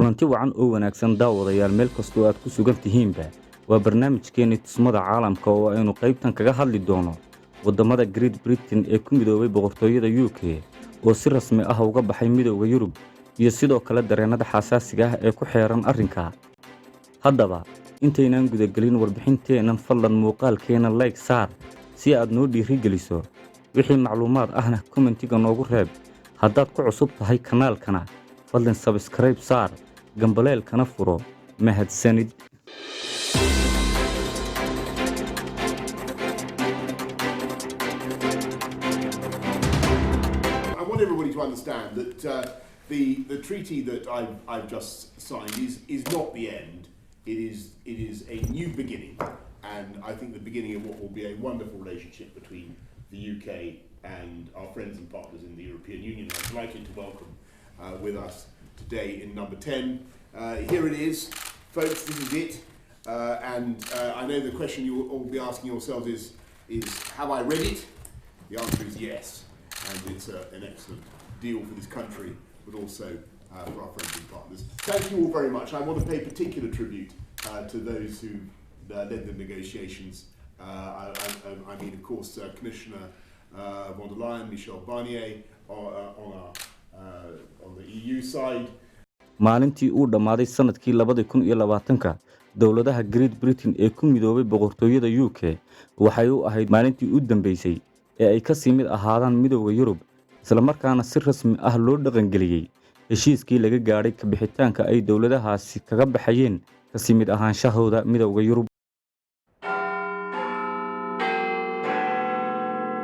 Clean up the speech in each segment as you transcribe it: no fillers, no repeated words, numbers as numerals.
kulanti wacan oo wanaagsan daawadayaal meel kastoo aad ku sugan tihiinba waa barnaamijkeena tusmada caalamka oo aynu qaybtan kaga hadli doono wadamada Great Britain ee ku midoobay boqortooyada UK oo si rasmi ah uga baxay Midowga Yurub iyo sidoo kale dareenada xasaasiga ah ee ku xeeran arrinka. haddaba intaynaan gudagelin warbixinteenan fadlan muuqaalkeena like saar si aad noo dhiirigeliso wixii macluumaad ahna commentiga noogu reeb haddaad ku cusub tahay kanaalkana fadlan subscribe saar gambaleelkana furo mahadsanid. I want everybody to understand that the treaty that I've just signed is not the end. It is a new beginning, and I think the beginning of what will be a wonderful relationship between the UK and our friends and partners in the European Union. I'm delighted to welcome with us today in number 10. Here it is, folks, this is it. And I know the question you will all be asking yourselves is have I read it? The answer is yes, and it's an excellent deal for this country, but also for our friends and partners. Thank you all very much. I want to pay particular tribute to those who led the negotiations. I mean, of course, Commissioner von der Leyen, Michel Barnier on the EU side. maalintii uu dhammaaday sanadkii 2020 dowladaha Great Britain ee ku midoobay boqortooyada UK waxay u ahayd maalintii u dambeysay ee ay ka sii mid ahaadaan Midowga Yurub isla markaana si rasmi ah loo dhaqangeliyay heshiiskii laga gaaray ka bixitaanka ay dowladahaasi kaga baxayeen ka sii mid ahaanshahooda Midowga Yurub.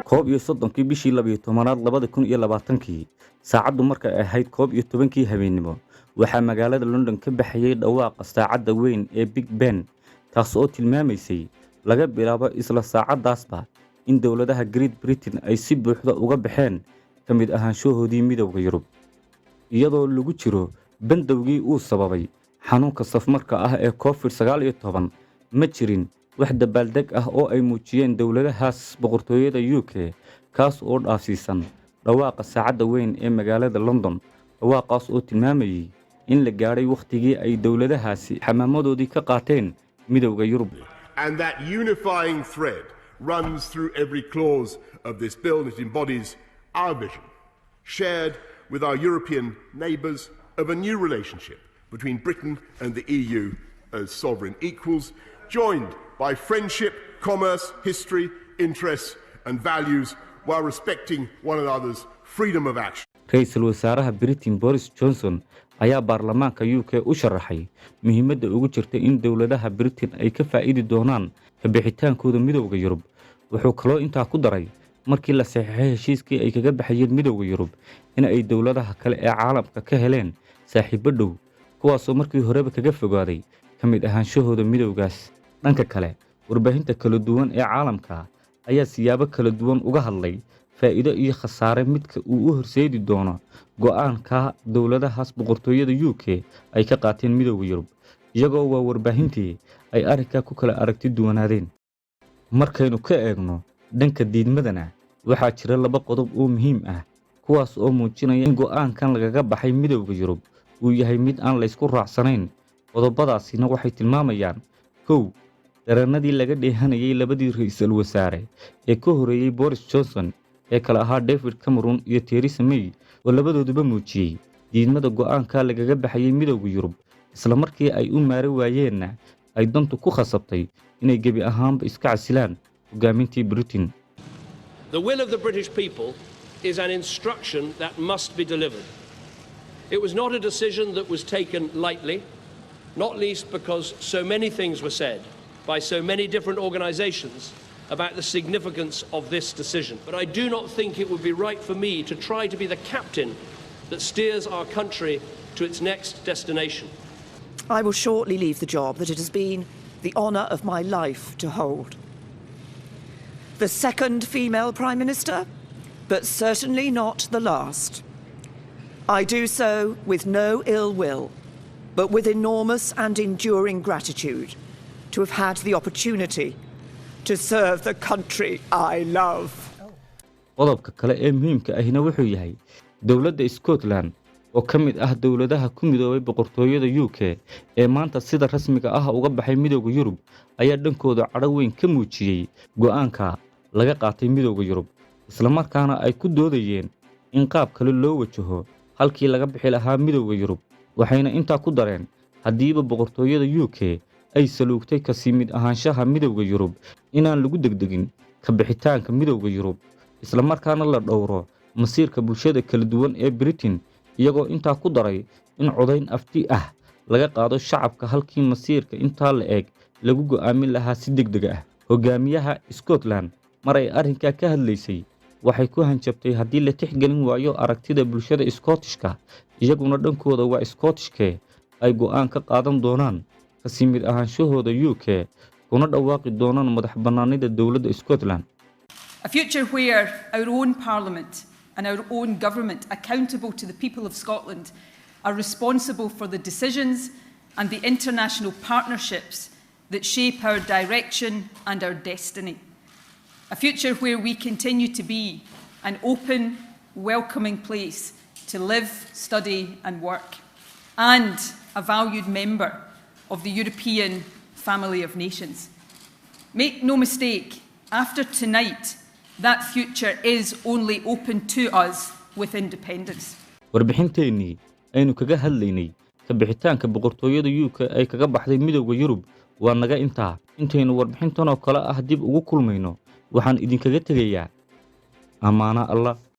11 bishii 12aad 2020 saacadu markay ahayd 11 habeenimo waxaa magaalada London ka baxayay dhawaaqa saacada weyn ee Big Ben taas oo tilmaamaysay laga bilaabo isla saacadaasba in dowladaha Great Britain ay si buuxda uga baxeen ka mid ahaanshahoodii Midowga Yurub iyadoo lagu jiro bandowgii uu sababay xanuunka safmarka ah ee COVID-19 ma jirin wax dabaaldeg ah oo ay muujiyeen dowladahaas boqortooyada UK kaas oo dhaafsiisan dhawaaqa saacada weyn ee magaalada London dhawaaqaas oo tilmaamayay in la gaaray waqtigii ay dowladahaasi xamaamadoodii ka qaateen Midowga Yurub. And that unifying thread runs through every clause of this bill and it embodies our vision, shared with our European neighbours, of a new relationship between Britain and the EU as sovereign equals, joined by friendship, commerce, history, interests and values while respecting one another's freedom of action. Ra'iisul Wasaaraha Britain Boris Johnson ayaa baarlamaanka UK u sharaxay muhiimadda ugu jirta in dowladaha Britain ay ka faa'iidi doonaan ka bixitaankooda Midowga Yurub. wuxuu kaloo intaa ku daray markii la saxiixay heshiiskii ay kaga baxayeen Midowga Yurub in ay dowladaha kale ee caalamka ka heleen saaxiibo dhow kuwaasoo markii horeba kaga fogaaday ka mid ahaanshahooda midowgaas. dhanka kale warbaahinta kala duwan ee caalamka ayaa siyaabo kala duwan uga hadlay faa'iido iyo khasaare midka uu u horseedi doono go'aanka dowladahaas boqortooyada UK ay ka qaateen Midowga Yurub iyagoo waa warbaahintii ay arrinka ku kala aragti duwanaadeen. markaynu ka eegno dhanka diidmadana waxaa jira laba qodob oo muhiim ah kuwaas oo muujinaya in go'aankan lagaga baxay Midowga Yurub uu yahay mid aan la isku raacsanayn. qodobadaasina waxay tilmaamayaan 1 dareenadii laga dheehanayay labadii ra'iisul wasaare ee ka horeeyay Boris Johnson ee kala ahaa David Cameron iyo Theresa May oo labadooduba muujiyay diidmada go'aanka lagaga baxayay Midowga Yurub isla markii ay u maari waayeenna ay dantu ku khasabtay inay gebi ahaanba iska casilaan hogaamintii Britain. The will of the British people is an instruction that must be delivered. It was not a decision that was taken lightly, not least because so many things were said by so many different organizations about the significance of this decision. But I do not think it would be right for me to try to be the captain that steers our country to its next destination. I will shortly leave the job that it has been the honour of my life to hold. The second female Prime Minister, but certainly not the last. I do so with no ill will, but with enormous and enduring gratitude to have had the opportunity to serve the country I love. qodobka kale ee muhiimka ahina wuxuu yahay dowladda Scotland oo ka mid ah dowladaha ku midoobay boqortooyada UK ee maanta sida rasmiga ah uga baxay Midowga Yurub ayaa dhankooda cadho weyn ka muujiyay go'aanka laga qaatay Midowga Yurub isla markaana ay ku doodayeen in qaab kale loo wajaho halkii laga bixi lahaa Midowga Yurub waxayna intaa ku dareen haddiiba boqortooyada UK ay saluugtay ka sii mid ahaanshaha Midowga Yurub inaan lagu degdegin ka bixitaanka Midowga Yurub isla markaana la dhowro masiirka bulshada kala duwan ee Britain iyagoo intaa ku daray in codayn afti ah laga qaado shacabka halkii masiirka intaa la eeg lagu go'aamin lahaa si degdeg ah hogaamiyaha Scotland mar ay arrinka ka hadlaysay waxay ku hanjabtay haddii la tixgelin waayo aragtida bulshada Scottishka iyaguna dhankooda waa Scottishke ay go'aan ka qaadan doonaan ka sii mid ahaanshahooda UK kuna dhawaaqi doonaan madax bannaanida dowladda Scotland. A future where our own parliament and our own government, accountable to the people of Scotland, are responsible for the decisions and the international partnerships that shape our direction and our destiny. A future where we continue to be an open, welcoming place to live, study and work, and a valued member of the European family of nations. Make no mistake, after tonight, that future is only open to us with independence. warbixinteennii aynu kaga hadlaynay ka bixitaanka boqortooyada UK ay kaga baxday Midowga Yurub waa naga intaynu warbixintan oo kale ah dib ugu kulmayno waxaan idinkaga tegayaa amaana Allah.